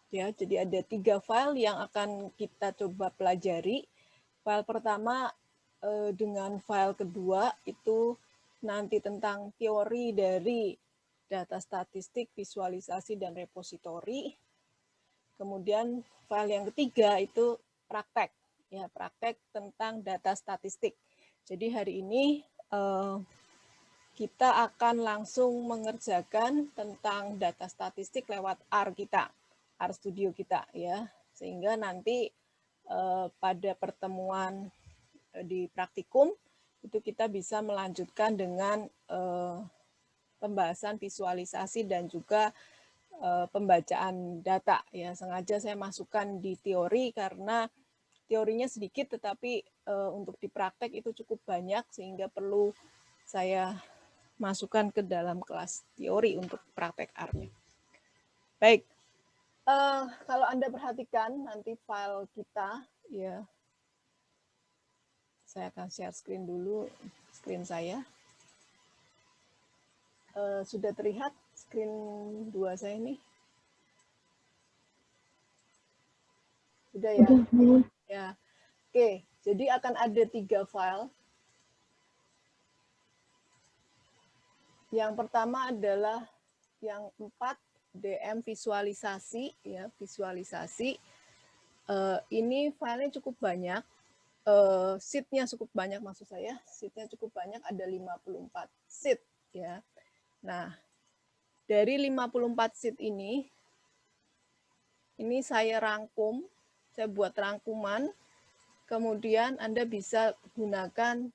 Ya, jadi ada 3 file yang akan kita coba pelajari. File pertama dengan file kedua itu nanti tentang teori dari data statistik, visualisasi, dan repositori. Kemudian file yang ketiga itu praktek, ya praktek tentang data statistik. Jadi hari ini kita akan langsung mengerjakan tentang data statistik lewat R kita. RStudio kita ya, sehingga nanti pada pertemuan di praktikum itu kita bisa melanjutkan dengan pembahasan visualisasi dan juga pembacaan data ya. Sengaja saya masukkan di teori karena teorinya sedikit tetapi untuk di praktek itu cukup banyak sehingga perlu saya masukkan ke dalam kelas teori untuk praktek R-nya. Baik. Kalau Anda perhatikan nanti file kita, ya, saya akan share screen dulu, screen saya. Sudah terlihat screen 2 saya ini? Sudah ya? Ya. Oke, jadi akan ada 3 file. Yang pertama adalah yang 4 DM visualisasi, ya, visualisasi. Ini filenya cukup banyak. Sheet-nya cukup banyak maksud saya, sheet-nya cukup banyak, ada 54 sheet ya. Nah, dari 54 sheet ini saya rangkum, saya buat rangkuman, kemudian Anda bisa gunakan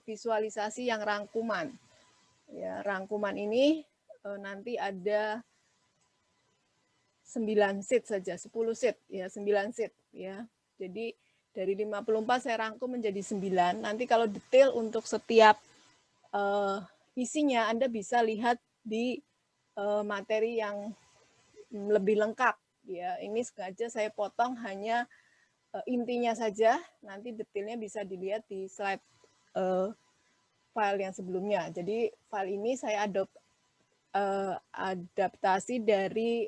visualisasi yang rangkuman. Ya, rangkuman ini nanti ada 9 sheet saja, 10 sheet ya, 9 sheet ya. Jadi dari 54 saya rangkum menjadi 9. Nanti kalau detail untuk setiap isinya Anda bisa lihat di materi yang lebih lengkap ya. Ini sengaja saya potong hanya intinya saja, nanti detailnya bisa dilihat di slide file yang sebelumnya. Jadi file ini saya adaptasi dari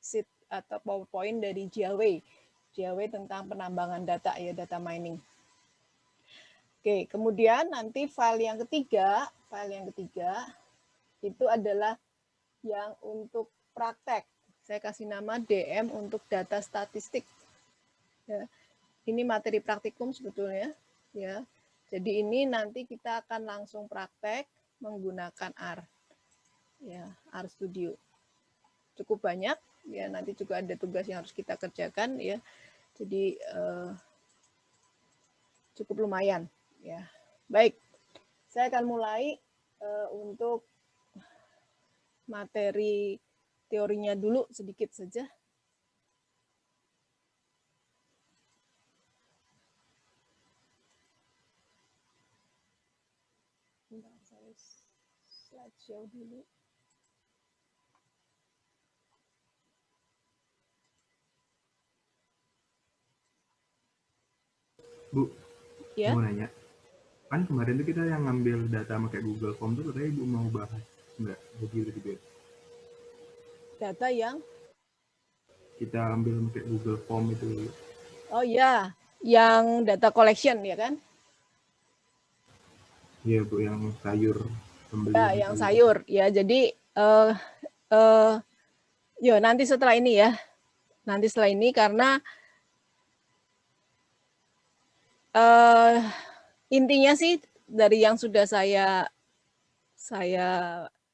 sheet atau PowerPoint dari Jiawei tentang penambangan data ya, data mining. Oke, kemudian nanti file yang ketiga itu adalah yang untuk praktek. Saya kasih nama DM untuk data statistik. Ya. Ini materi praktikum sebetulnya. Ya. Jadi ini nanti kita akan langsung praktek menggunakan R. Ya, RStudio. Cukup banyak. Ya, nanti juga ada tugas yang harus kita kerjakan. Ya. Jadi cukup lumayan. Ya. Baik, saya akan mulai untuk materi teorinya dulu sedikit saja. Bentar, saya slideshow dulu. Bu, Ya. mau nanya. Kan kemarin tuh kita yang ngambil data pakai Google Form tuh katanya Ibu mau bahas enggak review. Data yang kita ambil pakai Google Form itu. Oh ya, yang data collection ya kan? Iya Bu, yang sayur Ya, pembelian yang sayur. sayur ya. Jadi yo nanti setelah ini ya. Nanti setelah ini karena intinya sih dari yang sudah saya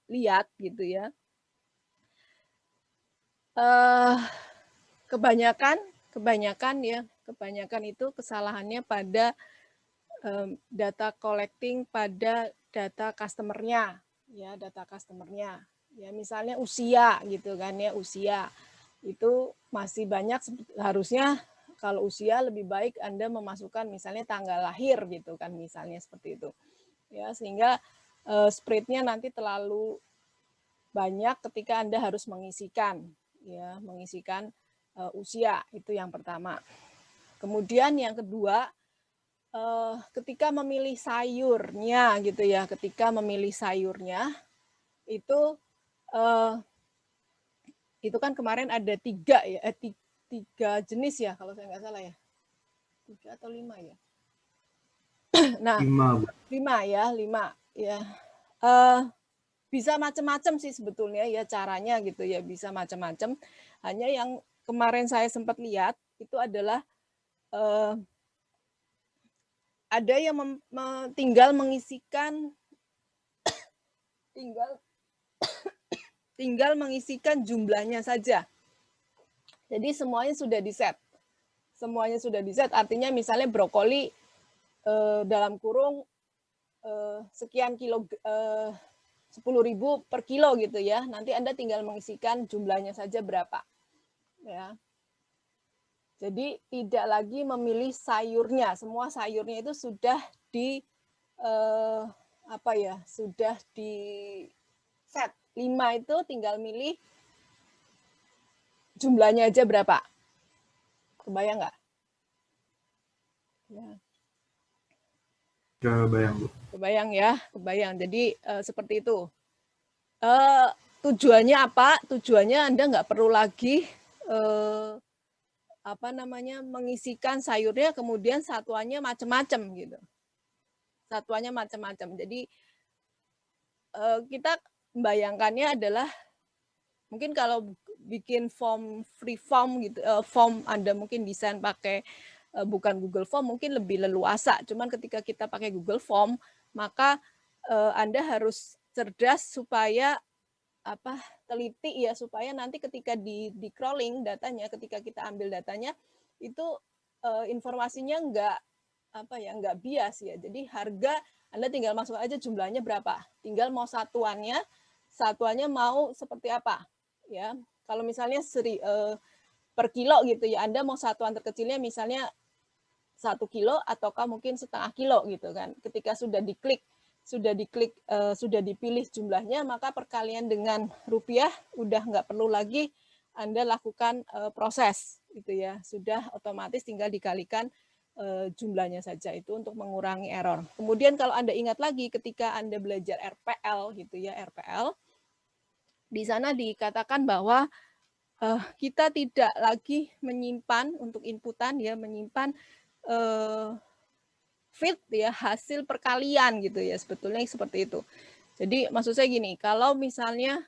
lihat gitu ya. Kebanyakan itu kesalahannya pada data collecting pada data customer-nya, ya, data customer-nya. Ya, misalnya usia gitu kan ya, usia. Itu masih banyak harusnya kalau usia lebih baik Anda memasukkan misalnya tanggal lahir gitu kan, misalnya seperti itu. Ya, sehingga spreadnya nanti terlalu banyak ketika Anda harus mengisikan ya, mengisikan usia, itu yang pertama. Kemudian yang kedua, ketika memilih sayurnya gitu ya, ketika memilih sayurnya itu Itu kan kemarin ada 3 ya, 3 jenis ya kalau saya nggak salah ya. 3 atau 5 ya. Nah, 5 ya. Bisa macam-macam sih sebetulnya ya caranya gitu ya, bisa macam-macam. Hanya yang kemarin saya sempat lihat itu adalah ada yang tinggal mengisikan tinggal mengisikan jumlahnya saja. Jadi semuanya sudah di-set. Semuanya sudah di-set, artinya misalnya brokoli dalam kurung sekian kilo, 10.000 per kilo gitu ya. Nanti Anda tinggal mengisikan jumlahnya saja berapa. Ya. Jadi tidak lagi memilih sayurnya, semua sayurnya itu sudah di sudah di set. 5 itu tinggal milih jumlahnya aja berapa. Kebayang nggak? Ya. Kebayang, Bu. Kebayang ya, kebayang. Jadi seperti itu. Tujuannya apa? Tujuannya Anda nggak perlu lagi mengisikan sayurnya kemudian satuannya macam-macam gitu. Satuannya macam-macam. Jadi kita membayangkannya adalah mungkin kalau bikin form free form gitu, form Anda mungkin desain pakai bukan Google Form mungkin lebih leluasa. Cuman ketika kita pakai Google Form, maka Anda harus cerdas supaya teliti ya, supaya nanti ketika di crawling datanya, ketika kita ambil datanya itu informasinya nggak bias ya. Jadi harga Anda tinggal masuk aja jumlahnya berapa, tinggal mau satuannya mau seperti apa ya. Kalau misalnya per kilo gitu ya, Anda mau satuan terkecilnya misalnya 1 kilo ataukah mungkin setengah kilo gitu kan. Ketika sudah diklik, sudah dipilih jumlahnya, maka perkalian dengan rupiah udah nggak perlu lagi Anda lakukan proses gitu ya. Sudah otomatis tinggal dikalikan jumlahnya saja, itu untuk mengurangi error. Kemudian kalau Anda ingat lagi ketika Anda belajar RPL gitu ya, RPL di sana dikatakan bahwa kita tidak lagi menyimpan untuk inputan ya, menyimpan fit ya, hasil perkalian gitu ya, sebetulnya seperti itu. Jadi maksud saya gini, kalau misalnya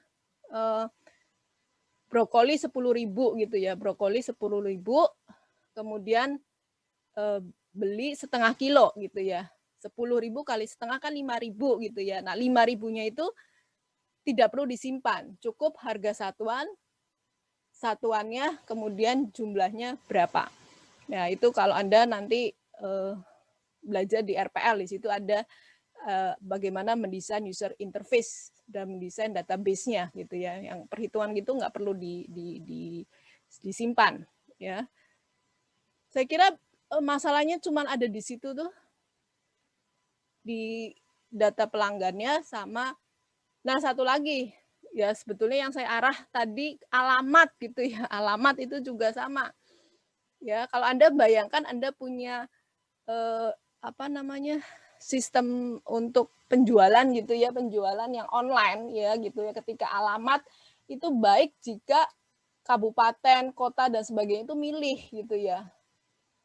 brokoli 10.000 gitu ya, brokoli 10.000 kemudian beli setengah kilo gitu ya. 10.000 kali setengah kan 5.000 gitu ya. Nah, 5.000-nya itu tidak perlu disimpan, cukup harga satuannya, kemudian jumlahnya berapa. Nah, itu kalau Anda nanti belajar di RPL, di situ ada bagaimana mendesain user interface dan mendesain database-nya gitu ya. Yang perhitungan gitu nggak perlu disimpan ya. Saya kira masalahnya cuma ada di situ tuh, di data pelanggannya sama. Nah, satu lagi ya, sebetulnya yang saya arah tadi alamat gitu ya. Alamat itu juga sama. Ya, kalau Anda bayangkan Anda punya sistem untuk penjualan gitu ya, penjualan yang online ya gitu ya. Ketika alamat itu baik jika kabupaten, kota dan sebagainya itu milih gitu ya.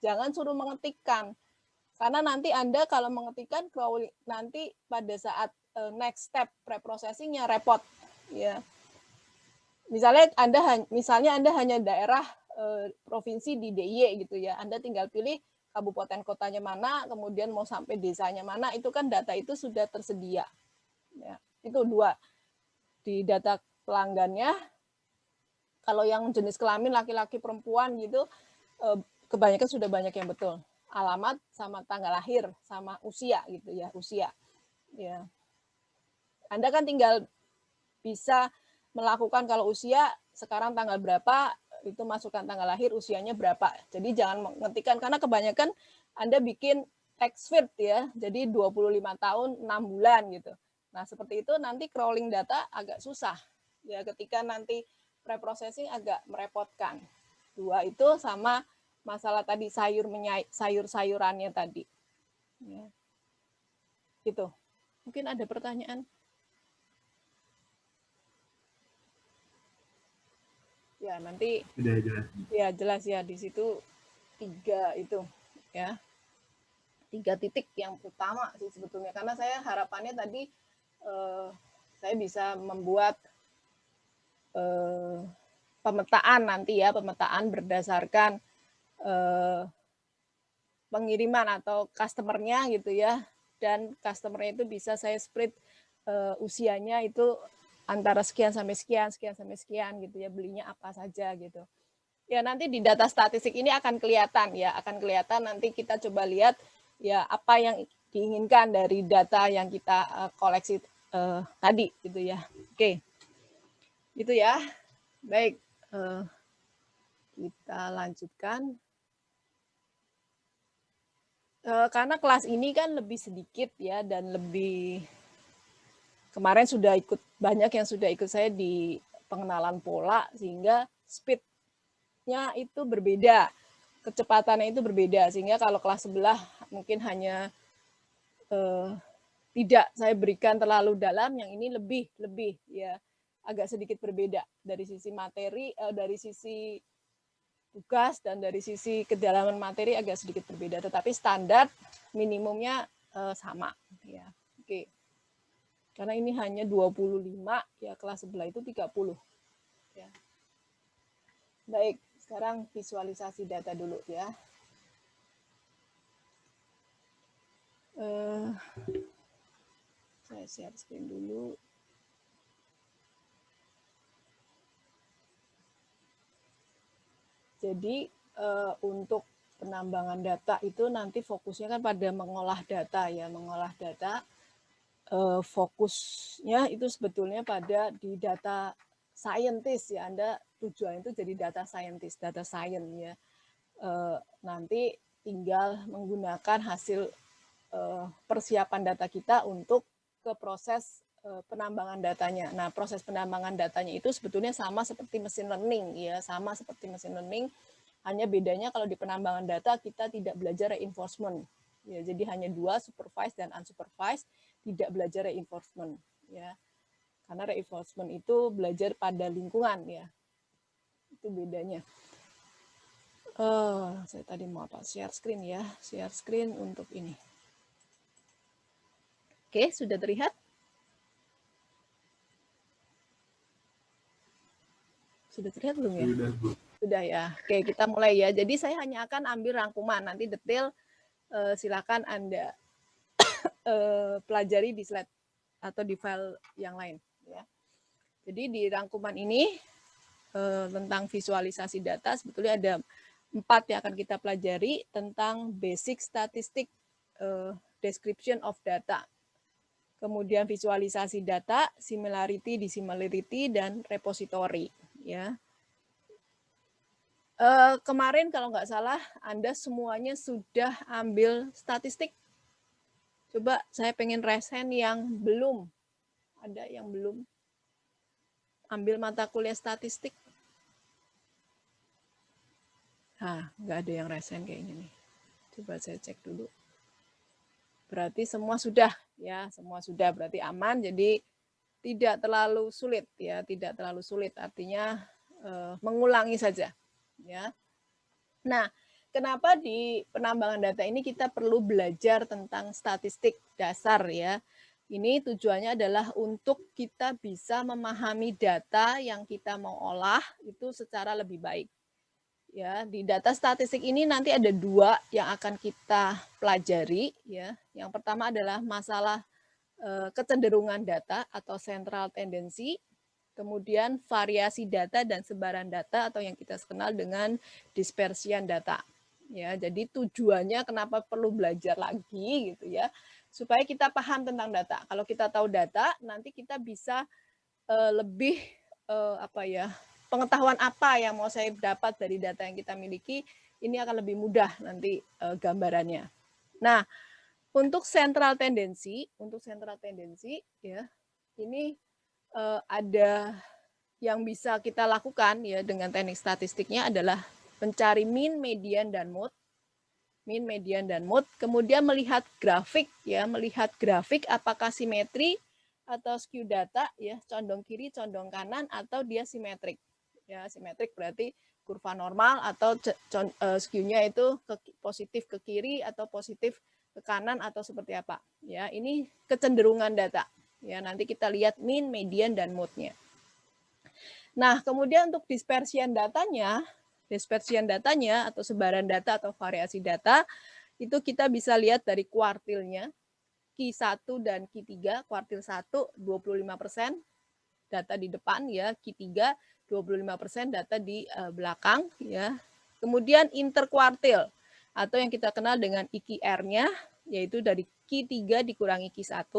Jangan suruh mengetikkan. Karena nanti Anda kalau mengetikkan nanti pada saat next step preprocessingnya repot ya. Misalnya Anda hanya daerah provinsi di DIY gitu ya. Anda tinggal pilih kabupaten kotanya mana, kemudian mau sampai desanya mana, itu kan data itu sudah tersedia. Ya, itu 2. Di data pelanggannya, kalau yang jenis kelamin laki-laki perempuan gitu, kebanyakan sudah banyak yang betul. Alamat sama tanggal lahir sama usia gitu ya, usia. Ya. Anda kan tinggal bisa melakukan kalau usia sekarang tanggal berapa, itu masukkan tanggal lahir, usianya berapa. Jadi jangan mengetikkan, karena kebanyakan Anda bikin text field ya, jadi 25 tahun 6 bulan gitu. Nah, seperti itu nanti crawling data agak susah. Ya, ketika nanti preprocessing agak merepotkan. 2 itu sama masalah tadi sayur-sayurannya tadi. Ya. Gitu. Mungkin ada pertanyaan? Ya, nanti Udah jelas. ya jelas ya di situ 3 itu ya. 3 titik yang utama sih sebetulnya, karena saya harapannya tadi saya bisa membuat pemetaan nanti ya, pemetaan berdasarkan pengiriman atau customer-nya gitu ya, dan customer-nya itu bisa saya split usianya itu antara sekian sampai sekian, sekian sampai sekian gitu ya, belinya apa saja gitu. Ya nanti di data statistik ini akan kelihatan ya, akan kelihatan nanti kita coba lihat ya apa yang diinginkan dari data yang kita koleksi tadi gitu ya. Oke, itu ya. Baik, kita lanjutkan. Karena kelas ini kan lebih sedikit ya dan lebih kemarin sudah ikut banyak yang sudah ikut saya di pengenalan pola sehingga speed-nya itu berbeda, kecepatannya itu berbeda sehingga kalau kelas sebelah mungkin hanya tidak saya berikan terlalu dalam, yang ini lebih ya agak sedikit berbeda dari sisi materi, dari sisi tugas dan dari sisi kedalaman materi agak sedikit berbeda, tetapi standar minimumnya sama ya. Oke. Karena ini hanya 25 ya, kelas sebelah itu 30 ya. Baik, sekarang visualisasi data dulu ya. Saya share screen dulu. Jadi untuk penambangan data itu nanti fokusnya kan pada mengolah data ya, mengolah data. Fokusnya itu sebetulnya pada di data scientist ya, Anda tujuan itu jadi data scientist, data science ya. Nanti tinggal menggunakan hasil persiapan data kita untuk ke proses penambangan datanya. Nah, proses penambangan datanya itu sebetulnya sama seperti machine learning ya, sama seperti machine learning. Hanya bedanya kalau di penambangan data kita tidak belajar reinforcement. Ya, jadi hanya 2, supervised dan unsupervised, tidak belajar reinforcement ya. Karena reinforcement itu belajar pada lingkungan ya. Itu bedanya. Saya tadi mau apa? Share screen ya. Share screen untuk ini. Oke, sudah terlihat? Sudah terlihat belum ya? Sudah ya. Oke, kita mulai ya. Jadi saya hanya akan ambil rangkuman. Nanti detail silakan Anda pelajari di slide atau di file yang lain. Ya. Jadi di rangkuman ini tentang visualisasi data sebetulnya ada 4 yang akan kita pelajari tentang basic statistic description of data. Kemudian visualisasi data, similarity, dissimilarity, dan repository. Ya. Kemarin kalau nggak salah Anda semuanya sudah ambil statistik. Coba saya pengen resen yang belum. Ada yang belum ambil mata kuliah statistik? Nggak ada yang resen kayaknya nih. Coba saya cek dulu. Berarti semua sudah ya, semua sudah berarti aman. Jadi tidak terlalu sulit ya, tidak terlalu sulit. Artinya mengulangi saja ya. Nah, kenapa di penambangan data ini kita perlu belajar tentang statistik dasar ya? Ini tujuannya adalah untuk kita bisa memahami data yang kita mau olah itu secara lebih baik. Ya, di data statistik ini nanti ada 2 yang akan kita pelajari ya. Yang pertama adalah masalah kecenderungan data atau central tendency, kemudian variasi data dan sebaran data atau yang kita kenal dengan dispersion data. Ya, jadi tujuannya kenapa perlu belajar lagi gitu ya, supaya kita paham tentang data. Kalau kita tahu data, nanti kita bisa lebih pengetahuan apa yang mau saya dapat dari data yang kita miliki, ini akan lebih mudah nanti gambarannya. Nah, untuk central tendency ya, ini ada yang bisa kita lakukan ya dengan teknik statistiknya adalah mencari mean, median, dan mode. Mean, median, dan mode. Kemudian melihat grafik ya, melihat grafik apakah simetri atau skew data ya, condong kiri, condong kanan, atau dia simetrik Ya, simetrik berarti kurva normal atau skew-nya itu positif ke kiri atau positif ke kanan atau seperti apa. Ya, ini kecenderungan data. Ya, nanti kita lihat mean, median, dan mode-nya. Nah, kemudian untuk dispersion datanya atau sebaran data atau variasi data, itu kita bisa lihat dari kuartilnya, Q1 dan Q3, kuartil 1 25% data di depan ya, Q3 25% data di belakang ya. Kemudian interkuartil atau yang kita kenal dengan IQR-nya yaitu dari Q3 dikurangi Q1.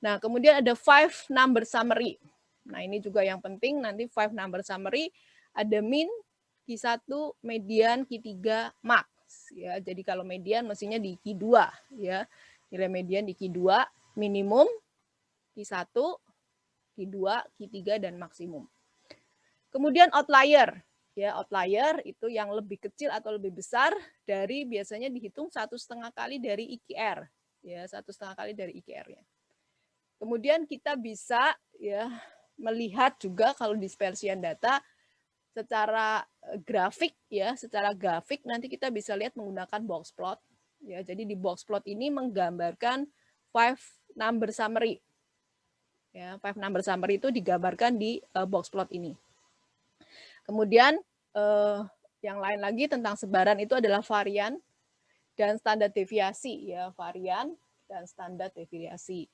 Nah, kemudian ada 5 number summary. Nah, ini juga yang penting nanti 5 number summary ada min, Q1, median, Q3, max ya. Jadi kalau median mestinya di Q2 ya. Nilai median di Q2, minimum Q1, Q2, Q3 dan maksimum. Kemudian outlier. Ya, outlier itu yang lebih kecil atau lebih besar dari biasanya dihitung 1,5 kali dari IQR. Ya, 1,5 kali dari IQR-nya. Kemudian kita bisa ya melihat juga kalau dispersion data secara grafik ya, secara grafik nanti kita bisa lihat menggunakan box plot. Ya, jadi di box plot ini menggambarkan 5 number summary. Ya, 5 number summary itu digambarkan di box plot ini. Kemudian yang lain lagi tentang sebaran itu adalah varian dan standar deviasi ya, varian dan standar deviasi.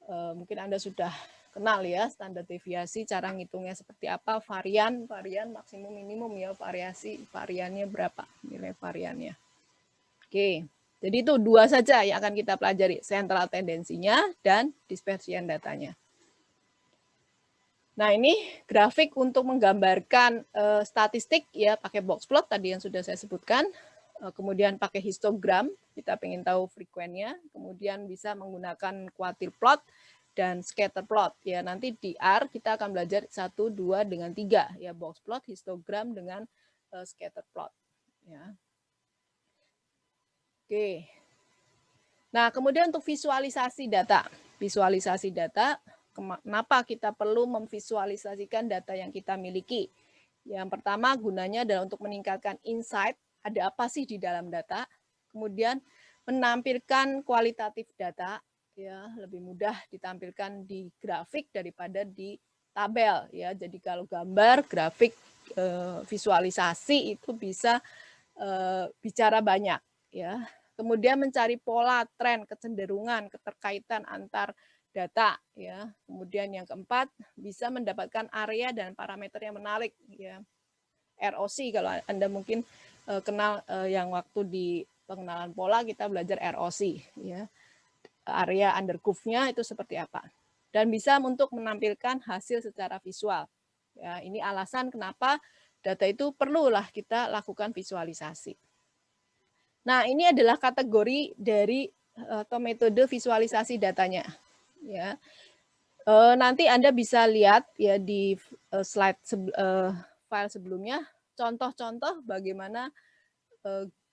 Mungkin Anda sudah kenal ya standar deviasi, cara ngitungnya seperti apa, varian maksimum minimum ya, variannya berapa, nilai variannya. Oke, jadi itu 2 saja yang akan kita pelajari, sentral tendensinya dan dispersion datanya. Nah, ini grafik untuk menggambarkan statistik ya, pakai box plot tadi yang sudah saya sebutkan. Kemudian pakai histogram, kita ingin tahu frekuensinya. Kemudian bisa menggunakan quartile plot dan scatter plot. Ya, nanti di R kita akan belajar 1, 2 dengan 3 ya, box plot, histogram dengan scatter plot. Ya. Oke. Nah, kemudian untuk visualisasi data. Visualisasi data, kenapa kita perlu memvisualisasikan data yang kita miliki? Yang pertama gunanya adalah untuk meningkatkan insight, ada apa sih di dalam data. Kemudian menampilkan kualitatif data, ya lebih mudah ditampilkan di grafik daripada di tabel. Ya, jadi kalau gambar, grafik, visualisasi itu bisa bicara banyak. Ya. Kemudian mencari pola, tren, kecenderungan, keterkaitan antar data ya. Kemudian yang keempat bisa mendapatkan area dan parameter yang menarik ya. ROC kalau Anda mungkin kenal yang waktu di pengenalan pola kita belajar ROC ya. Area under curve-nya itu seperti apa. Dan bisa untuk menampilkan hasil secara visual. Ya, ini alasan kenapa data itu perlulah kita lakukan visualisasi. Nah, ini adalah kategori dari atau metode visualisasi datanya. Ya, nanti Anda bisa lihat ya di slide file sebelumnya contoh-contoh bagaimana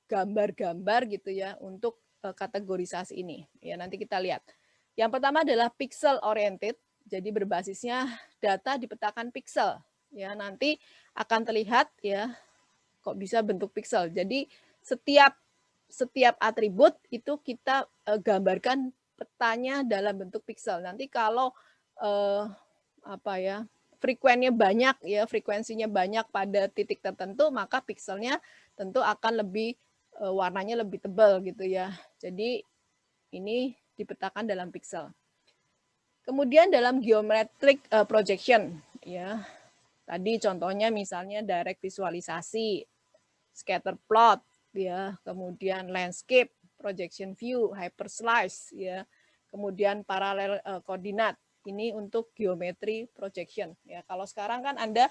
gambar-gambar gitu ya untuk kategorisasi ini. Ya, nanti kita lihat. Yang pertama adalah pixel oriented, jadi berbasisnya data dipetakan pixel. Ya, nanti akan terlihat ya kok bisa bentuk pixel. Jadi setiap atribut itu kita gambarkan petanya dalam bentuk pixel. Nanti kalau frekuensinya banyak pada titik tertentu, maka pixelnya tentu akan lebih warnanya lebih tebal gitu ya. Jadi ini dipetakan dalam pixel. Kemudian dalam geometric projection ya. Tadi contohnya misalnya direct visualisasi, scatter plot ya, kemudian landscape, projection view, hyperslice ya. Kemudian paralel koordinat. Ini untuk geometri projection ya. Kalau sekarang kan Anda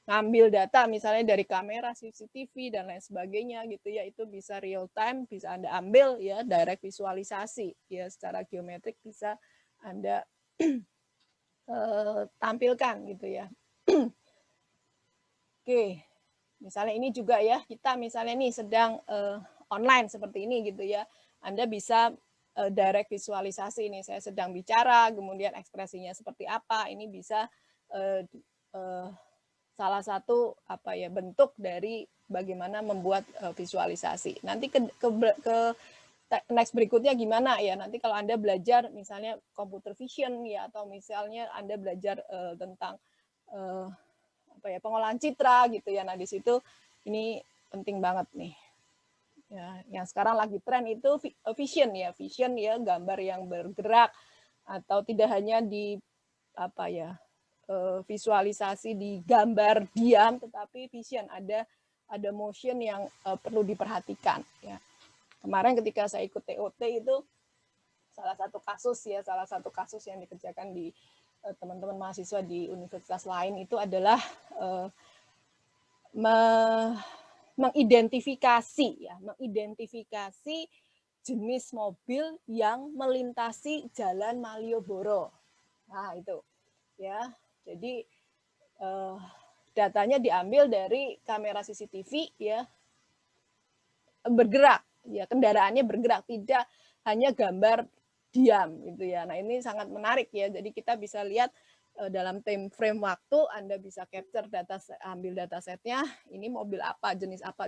ngambil data misalnya dari kamera CCTV dan lain sebagainya gitu ya, itu bisa real time, bisa Anda ambil ya, direct visualisasi ya, secara geometrik bisa Anda tampilkan gitu ya. Oke, misalnya ini juga ya, kita misalnya nih sedang online seperti ini gitu ya, Anda bisa direct visualisasi ini, saya sedang bicara, kemudian ekspresinya seperti apa, ini bisa salah satu bentuk dari bagaimana membuat visualisasi. Nanti ke next berikutnya gimana ya, nanti kalau Anda belajar misalnya computer vision ya, atau misalnya Anda belajar tentang pengolahan citra gitu ya. Nah, di situ ini penting banget nih. Ya, yang sekarang lagi tren itu vision ya, gambar yang bergerak, atau tidak hanya di visualisasi di gambar diam, tetapi vision, ada motion yang perlu diperhatikan ya. Kemarin ketika saya ikut TOT itu salah satu kasus yang dikerjakan di teman-teman mahasiswa di universitas lain itu adalah mengidentifikasi jenis mobil yang melintasi Jalan Malioboro. Nah, itu ya. Jadi datanya diambil dari kamera CCTV ya, bergerak ya, kendaraannya bergerak, tidak hanya gambar diam gitu ya. Nah, ini sangat menarik ya. Jadi kita bisa lihat dalam time frame waktu, Anda bisa capture data, ambil data setnya, ini mobil apa, jenis apa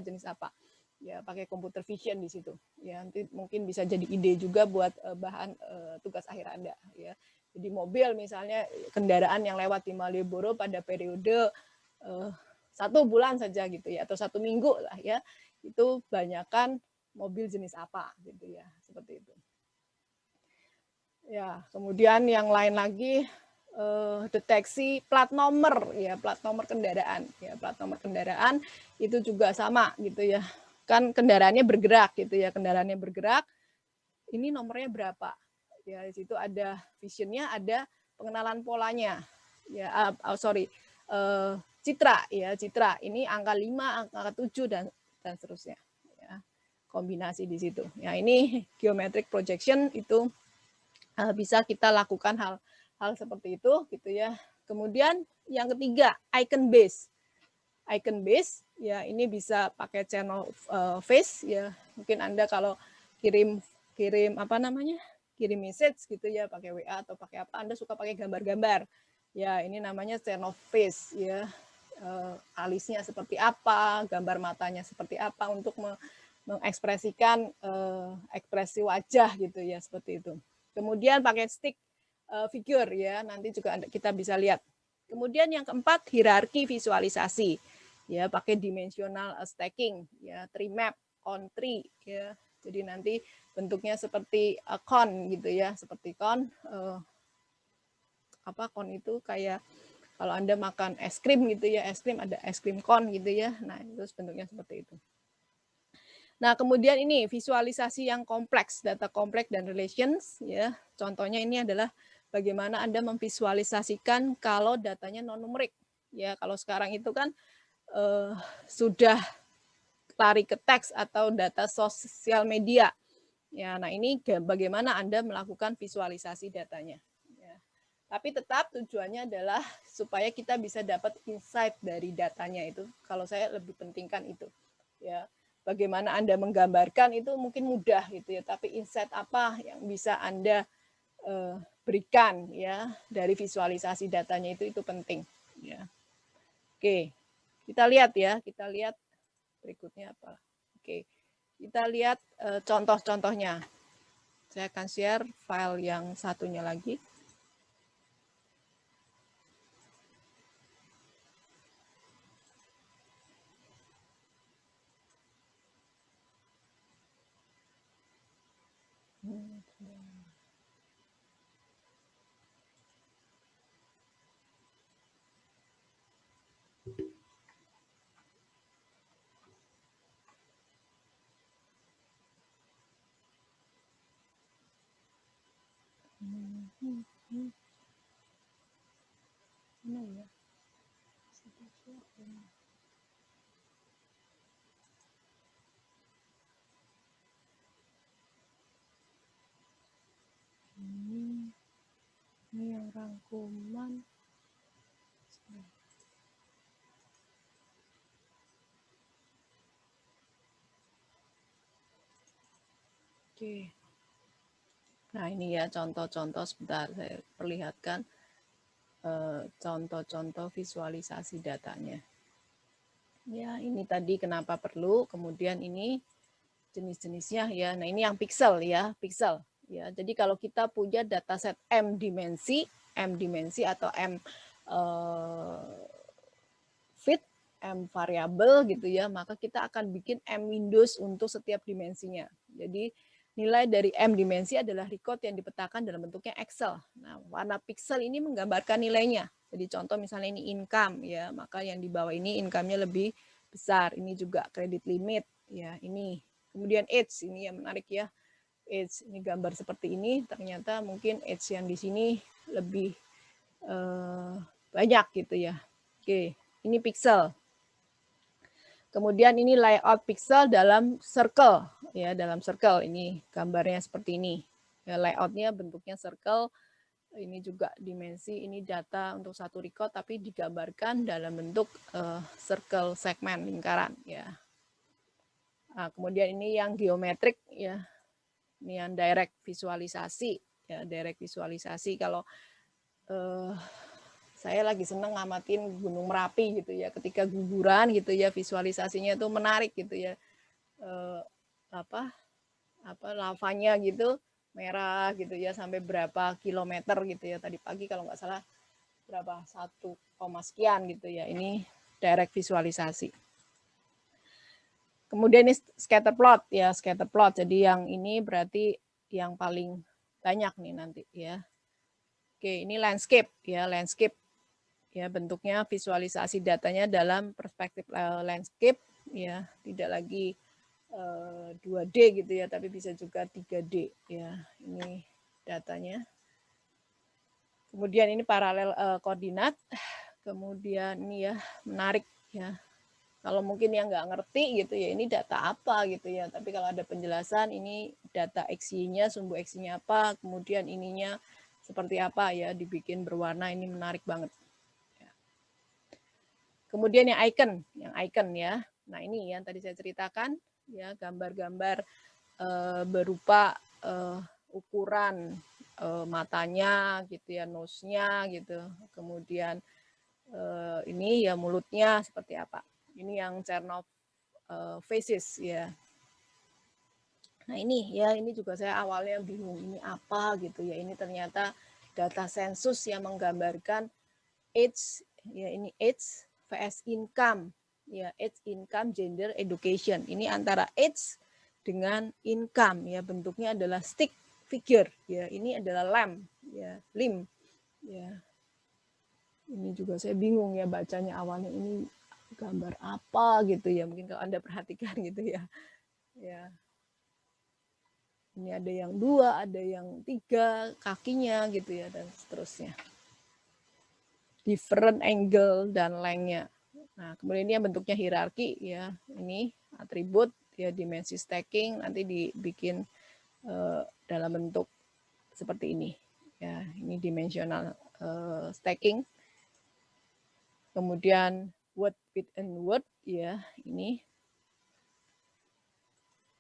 ya, pakai computer vision di situ ya. Nanti mungkin bisa jadi ide juga buat bahan tugas akhir Anda ya. Jadi mobil misalnya kendaraan yang lewat di Malioboro pada periode 1 bulan saja gitu ya, atau 1 minggu lah ya, itu banyakkan mobil jenis apa gitu ya, seperti itu. Ya, kemudian yang lain lagi deteksi plat nomor ya, plat nomor kendaraan ya, plat nomor kendaraan itu juga sama gitu ya. Kan kendaraannya bergerak gitu ya, kendaraannya bergerak. Ini nomornya berapa? Ya, di situ ada visionnya, ada pengenalan polanya. Ya, citra ya, citra. Ini angka 5, angka 7 dan seterusnya. Ya, kombinasi di situ. Ya, ini geometric projection itu bisa kita lakukan hal seperti itu gitu ya. Kemudian yang ketiga, icon base. Icon base ya, ini bisa pakai channel face ya. Mungkin Anda kalau kirim message gitu ya, pakai WA atau pakai apa, Anda suka pakai gambar-gambar. Ya, ini namanya channel face ya. Alisnya seperti apa, gambar matanya seperti apa, untuk mengekspresikan ekspresi wajah gitu ya, seperti itu. Kemudian pakai stick figure ya, nanti juga kita bisa lihat. Kemudian yang keempat, hierarki visualisasi. Ya, pakai dimensional stacking ya, tree map, on tree ya. Jadi nanti bentuknya seperti cone gitu ya, seperti cone. Cone itu kayak kalau Anda makan es krim gitu ya, es krim ada es krim cone gitu ya. Nah, itu bentuknya seperti itu. Nah, kemudian ini visualisasi yang kompleks, data kompleks dan relations ya. Contohnya ini adalah bagaimana Anda memvisualisasikan kalau datanya non numerik. Ya, kalau sekarang itu kan sudah lari ke teks atau data sosial media. Ya, nah ini bagaimana Anda melakukan visualisasi datanya. Ya. Tapi tetap tujuannya adalah supaya kita bisa dapat insight dari datanya itu. Kalau saya lebih pentingkan itu. Ya, bagaimana Anda menggambarkan itu mungkin mudah gitu ya, tapi insight apa yang bisa Anda berikan ya dari visualisasi datanya itu penting ya. Oke, kita lihat ya, berikutnya apa. Oke, kita lihat contoh-contohnya. Saya akan share file yang satunya lagi. Ini yang rangkuman. Oke. Nah, ini ya contoh-contoh, sebentar saya perlihatkan. contoh-contoh visualisasi datanya. Ya, ini tadi kenapa perlu, kemudian ini jenis-jenisnya ya. Nah, ini yang pixel ya, pixel. Ya, jadi kalau kita punya dataset M dimensi atau M fit, M variabel gitu ya, maka kita akan bikin M windows untuk setiap dimensinya. Jadi nilai dari M dimensi adalah record yang dipetakan dalam bentuknya Excel. Nah, warna pixel ini menggambarkan nilainya. Jadi contoh misalnya ini income ya, maka yang di bawah ini income-nya lebih besar. Ini juga credit limit ya, ini. Kemudian age, ini yang menarik ya. Age, ini gambar seperti ini, ternyata mungkin age yang di sini lebih banyak gitu ya. Oke, ini pixel. Kemudian ini layout pixel dalam circle ya, dalam circle. Ini gambarnya seperti ini. Ya, layoutnya bentuknya circle. Ini juga dimensi, ini data untuk satu record tapi digambarkan dalam bentuk circle segmen lingkaran ya. Nah, kemudian ini yang geometrik ya. Ini yang direct visualisasi ya, direct visualisasi. Kalau saya lagi seneng ngamatin Gunung Merapi gitu ya, ketika guguran gitu ya, visualisasinya itu menarik gitu ya. Lavanya gitu merah gitu ya, sampai berapa kilometer gitu ya, tadi pagi kalau nggak salah berapa 1, sekian gitu ya. Ini direct visualisasi. Kemudian ini scatter plot ya, scatter plot. Jadi yang ini berarti yang paling banyak nih nanti ya. Oke, ini landscape ya, landscape ya, bentuknya visualisasi datanya dalam perspektif landscape ya, tidak lagi 2D gitu ya, tapi bisa juga 3D ya. Ini datanya. Kemudian ini paralel koordinat. Kemudian ini ya, menarik ya. Kalau mungkin yang nggak ngerti gitu ya, ini data apa gitu ya. Tapi kalau ada penjelasan, ini data XY-nya, sumbu XY-nya apa, kemudian ininya seperti apa ya, dibikin berwarna, ini menarik banget. Kemudian yang icon ya. Nah, ini yang tadi saya ceritakan ya, gambar-gambar berupa ukuran matanya gitu ya, nose-nya gitu. Kemudian ini ya mulutnya seperti apa. Ini yang Chernoff faces ya. Nah, ini ya, ini juga saya awalnya bingung ini apa gitu ya. Ini ternyata data sensus yang menggambarkan age ya, ini age vs income ya, age, income, gender, education. Ini antara age dengan income ya, bentuknya adalah stick figure ya, ini adalah lamb ya, limb ya. Ini juga saya bingung ya bacanya, awalnya ini gambar apa gitu ya, mungkin kalau Anda perhatikan gitu ya. Ya. Ini ada yang 2, ada yang 3 kakinya gitu ya, dan seterusnya. Different angle dan length-nya. Nah, kemudian ini yang bentuknya hierarki ya. Ini atribut ya, dimensi stacking, nanti dibikin dalam bentuk seperti ini. Ya, ini dimensional stacking. Kemudian word within word ya, ini.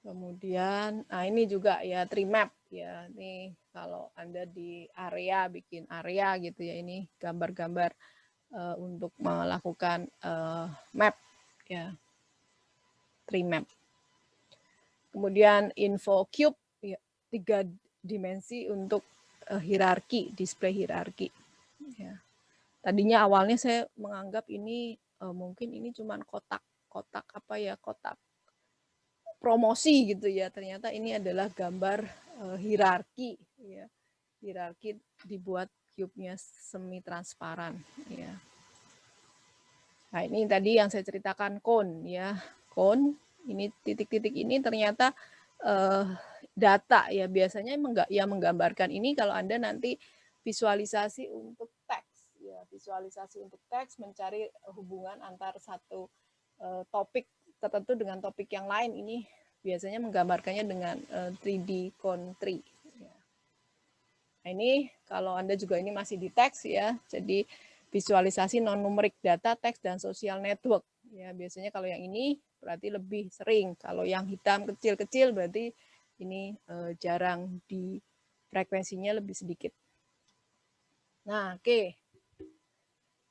Kemudian ini juga ya tree map ya. Ini kalau Anda di area, bikin area gitu ya, ini gambar-gambar untuk melakukan map ya, tree map. Kemudian info cube ya, 3 dimensi untuk hierarki, display hierarki ya. Tadinya awalnya saya menganggap ini mungkin ini cuman kotak apa ya, kotak promosi gitu ya. Ternyata ini adalah gambar hierarki ya. Hierarki dibuat cube-nya semi transparan ya. Nah, ini tadi yang saya ceritakan cone ya. Cone, ini titik-titik ini ternyata data ya, biasanya yang menggambarkan ini kalau Anda nanti visualisasi untuk teks ya, visualisasi untuk teks, mencari hubungan antar satu topik tertentu dengan topik yang lain, ini biasanya menggambarkannya dengan 3D cone tree. Nah, ini kalau Anda juga ini masih di teks ya, jadi visualisasi non-numerik data, teks, dan social network. Ya, biasanya kalau yang ini berarti lebih sering. Kalau yang hitam kecil-kecil berarti ini jarang, di frekuensinya lebih sedikit. Nah, oke.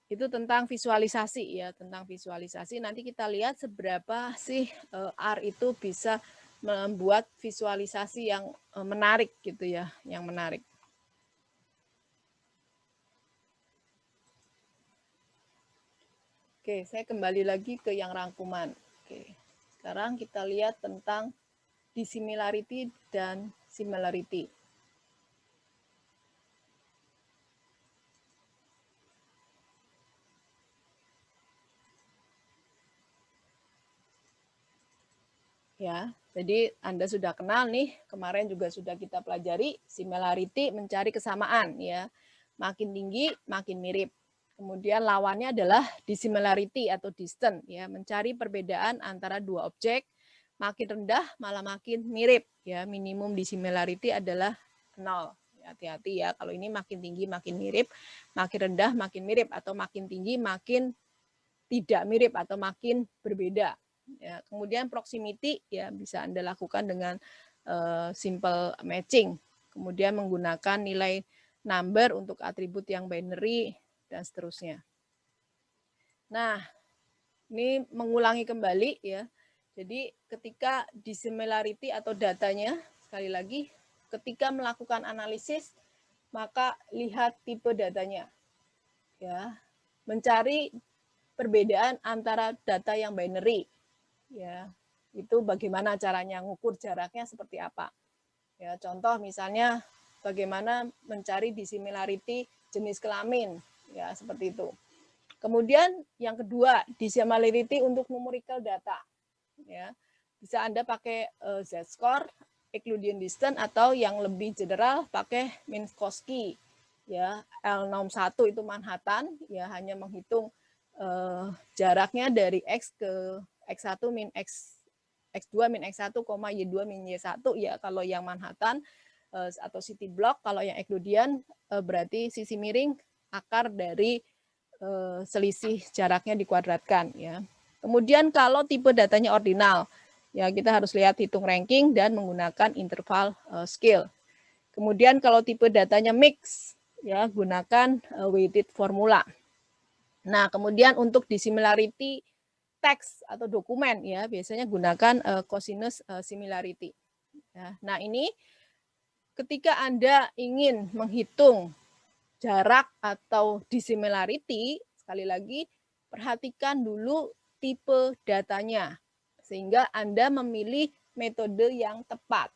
Itu tentang visualisasi ya, tentang visualisasi. Nanti kita lihat seberapa sih R itu bisa membuat visualisasi yang menarik gitu ya, yang menarik. Oke, saya kembali lagi ke yang rangkuman. Oke, sekarang kita lihat tentang dissimilarity dan similarity. Ya, jadi Anda sudah kenal nih, kemarin juga sudah kita pelajari similarity mencari kesamaan ya. Makin tinggi makin mirip. Kemudian lawannya adalah dissimilarity atau distant ya, mencari perbedaan antara dua objek. Makin rendah malah makin mirip ya. Minimum dissimilarity adalah 0. Hati-hati ya, kalau ini makin tinggi makin mirip, makin rendah makin mirip, atau makin tinggi makin tidak mirip atau makin berbeda. Ya, kemudian proximity ya bisa Anda lakukan dengan simple matching. Kemudian menggunakan nilai number untuk atribut yang binary dan seterusnya. Nah, ini mengulangi kembali ya. Jadi ketika dissimilarity atau datanya, sekali lagi, ketika melakukan analisis, maka lihat tipe datanya. Ya, mencari perbedaan antara data yang binary. Ya, itu bagaimana caranya ngukur jaraknya seperti apa. Ya, contoh misalnya bagaimana mencari dissimilarity jenis kelamin, ya seperti itu. Kemudian yang kedua, dissimilarity untuk numerical data. Ya, bisa Anda pakai Z-score, Euclidean distance, atau yang lebih general pakai Minkowski. Ya, L61 itu Manhattan, ya hanya menghitung jaraknya dari X ke X1 min X2 min X1, Y2 min Y1 ya kalau yang Manhattan atau city block. Kalau yang Euclidean berarti sisi miring akar dari selisih jaraknya dikuadratkan ya. Kemudian kalau tipe datanya ordinal ya kita harus lihat hitung ranking dan menggunakan interval scale. Kemudian kalau tipe datanya mix ya gunakan weighted formula. Nah, kemudian untuk dissimilarity teks atau dokumen ya biasanya gunakan cosinus similarity. Ya. Nah, ini ketika Anda ingin menghitung jarak atau dissimilarity, sekali lagi perhatikan dulu tipe datanya sehingga Anda memilih metode yang tepat.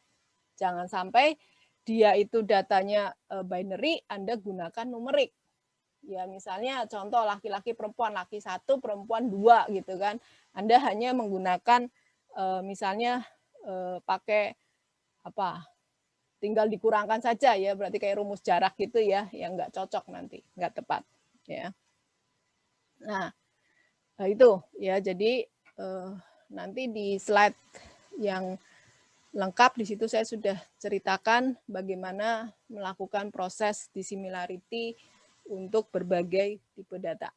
Jangan sampai dia itu datanya binary, Anda gunakan numerik. Ya misalnya contoh laki-laki perempuan, laki 1 perempuan 2 gitu kan. Anda hanya menggunakan misalnya pakai apa? Tinggal dikurangkan saja ya, berarti kayak rumus jarak gitu ya, yang nggak cocok nanti, nggak tepat ya. Nah, itu ya, jadi nanti di slide yang lengkap di situ saya sudah ceritakan bagaimana melakukan proses dissimilarity untuk berbagai tipe data.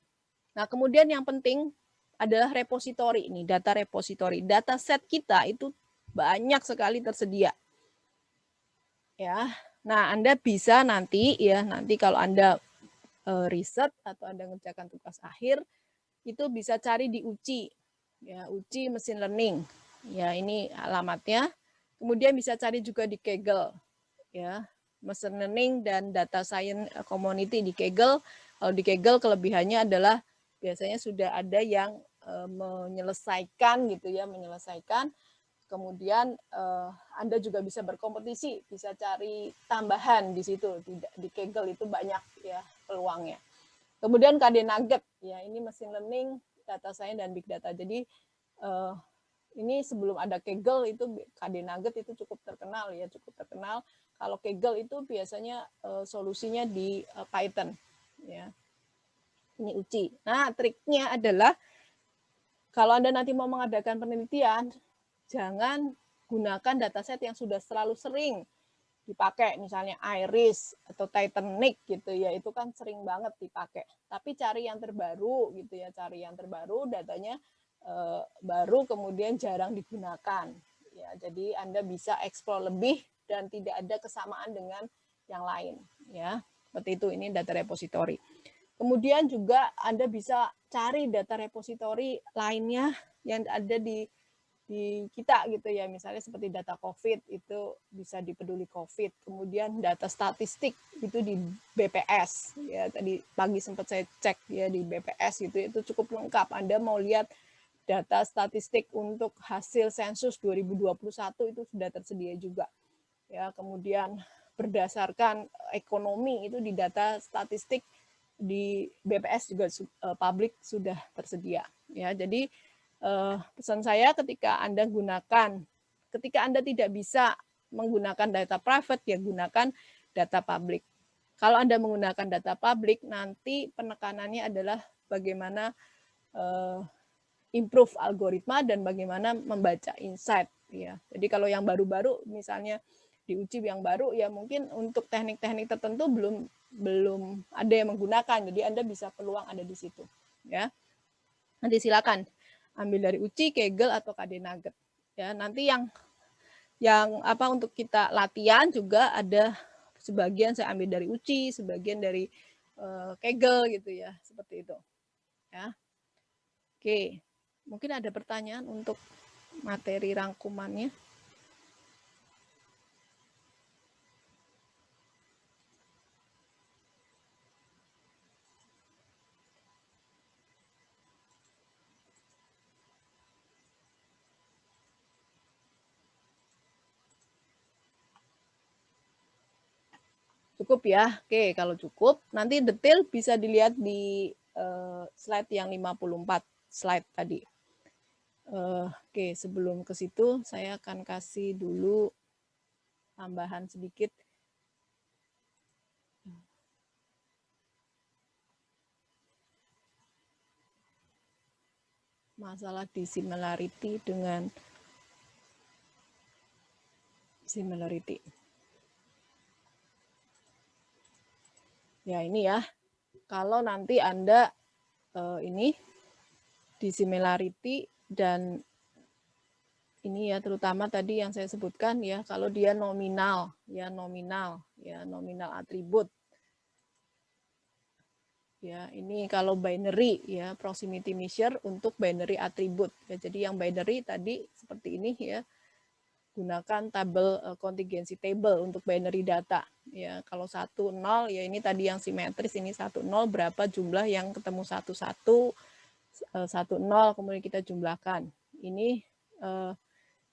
Nah, kemudian yang penting adalah repository ini, data repository. Data set kita itu banyak sekali tersedia. Ya. Nah, Anda bisa nanti ya, nanti kalau Anda riset atau Anda mengerjakan tugas akhir itu bisa cari di UCI. Ya, UCI Machine Learning. Ya, ini alamatnya. Kemudian bisa cari juga di Kaggle. Ya, Machine Learning dan Data Science Community di Kaggle. Kalau di Kaggle kelebihannya adalah biasanya sudah ada yang menyelesaikan gitu ya, menyelesaikan. Kemudian Anda juga bisa berkompetisi, bisa cari tambahan di situ. Di Kaggle itu banyak ya peluangnya. Kemudian KD Nugget, ya ini machine learning, data science dan big data. Jadi ini sebelum ada Kaggle itu KD Nugget itu cukup terkenal ya, cukup terkenal. Kalau Kaggle itu biasanya solusinya di Python, ya. Ini UCI. Nah triknya adalah kalau Anda nanti mau mengadakan penelitian, jangan gunakan dataset yang sudah selalu sering dipakai, misalnya Iris atau Titanic gitu ya, itu kan sering banget dipakai. Tapi cari yang terbaru gitu ya, cari yang terbaru, datanya baru kemudian jarang digunakan. Ya, jadi Anda bisa explore lebih dan tidak ada kesamaan dengan yang lain ya. Seperti itu, ini data repository. Kemudian juga Anda bisa cari data repository lainnya yang ada di kita gitu ya, misalnya seperti data COVID itu bisa di Peduli COVID, kemudian data statistik itu di BPS ya, tadi pagi sempat saya cek ya di BPS gitu, itu cukup lengkap. Anda mau lihat data statistik untuk hasil sensus 2021 itu sudah tersedia juga ya. Kemudian berdasarkan ekonomi itu di data statistik di BPS juga publik sudah tersedia ya. Jadi pesan saya ketika Anda tidak bisa menggunakan data private, ya gunakan data publik. Kalau Anda menggunakan data publik, nanti penekanannya adalah bagaimana improve algoritma dan bagaimana membaca insight. Ya. Jadi kalau yang baru-baru, misalnya diuji yang baru, ya mungkin untuk teknik-teknik tertentu belum ada yang menggunakan. Jadi Anda bisa peluang ada di situ. Ya. Nanti silakan ambil dari UCI, Kaggle atau KD Nugget. Ya, nanti yang apa untuk kita latihan juga ada sebagian saya ambil dari UCI, sebagian dari Kaggle gitu ya, seperti itu. Ya. Oke. Mungkin ada pertanyaan untuk materi rangkumannya. Cukup ya. Oke, kalau cukup, nanti detail bisa dilihat di slide yang 54 slide tadi. Oke, sebelum ke situ, saya akan kasih dulu tambahan sedikit. Masalah dissimilarity dengan similarity. Ya, ini ya. Kalau nanti Anda ini dissimilarity dan ini ya, terutama tadi yang saya sebutkan ya, kalau dia nominal atribut. Ya, ini kalau binary ya, proximity measure untuk binary atribut. Ya, jadi yang binary tadi seperti ini ya, gunakan tabel contingency table untuk binary data. Ya, kalau 1 0 ya ini tadi yang simetris, ini 1 0 berapa jumlah yang ketemu 1 1 1 0 kemudian kita jumlahkan. Ini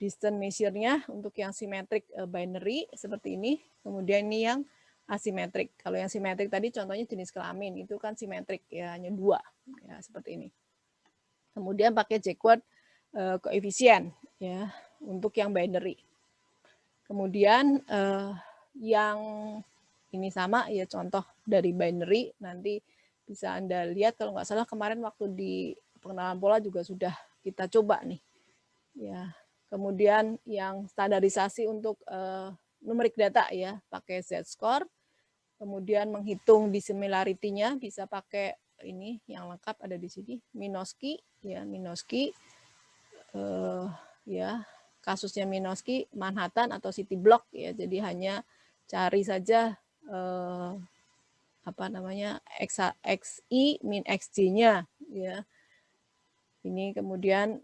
distance measure-nya untuk yang simetrik binary seperti ini. Kemudian ini yang asimetrik. Kalau yang simetrik tadi contohnya jenis kelamin, itu kan simetrik ya, hanya 2 ya, seperti ini. Kemudian pakai Jacquard koefisien ya untuk yang binary. Kemudian yang ini sama ya, contoh dari binary, nanti bisa Anda lihat kalau nggak salah kemarin waktu di pengenalan pola juga sudah kita coba nih. Ya, kemudian yang standarisasi untuk numerik data ya, pakai Z-score. Kemudian menghitung dissimilarity-nya bisa pakai ini yang lengkap ada di sini, Minkowski ya, Minkowski ya, kasusnya Minkowski Manhattan atau City Block ya, jadi hanya cari saja apa namanya XI min XJ-nya ya. Ini kemudian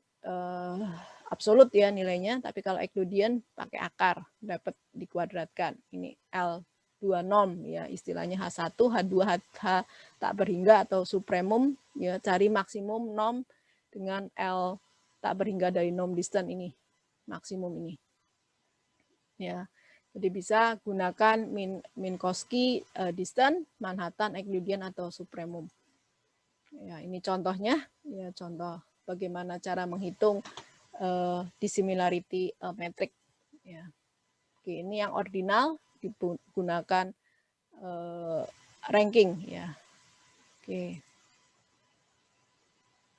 absolut ya nilainya, tapi kalau Euclidean pakai akar, dapat dikuadratkan. Ini L2 norm ya, istilahnya H1, H2, H tak berhingga atau supremum ya, cari maksimum norm dengan L tak berhingga dari norm distance ini, maksimum ini. Ya. Jadi bisa gunakan Minkowski distance, Manhattan, Euclidean atau supremum. Ya, ini contohnya ya, contoh bagaimana cara menghitung dissimilarity metric ya. Oke, ini yang ordinal digunakan ranking ya. Oke.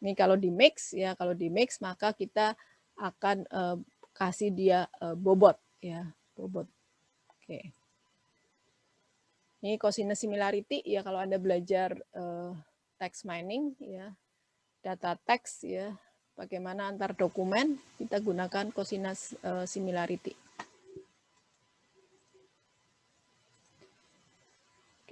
Ini kalau di mix ya, kalau di mix maka kita akan kasih dia bobot ya, bobot. Oke. Ini cosinus similarity ya, kalau Anda belajar text mining ya, data teks ya, bagaimana antar dokumen kita gunakan cosinus similarity.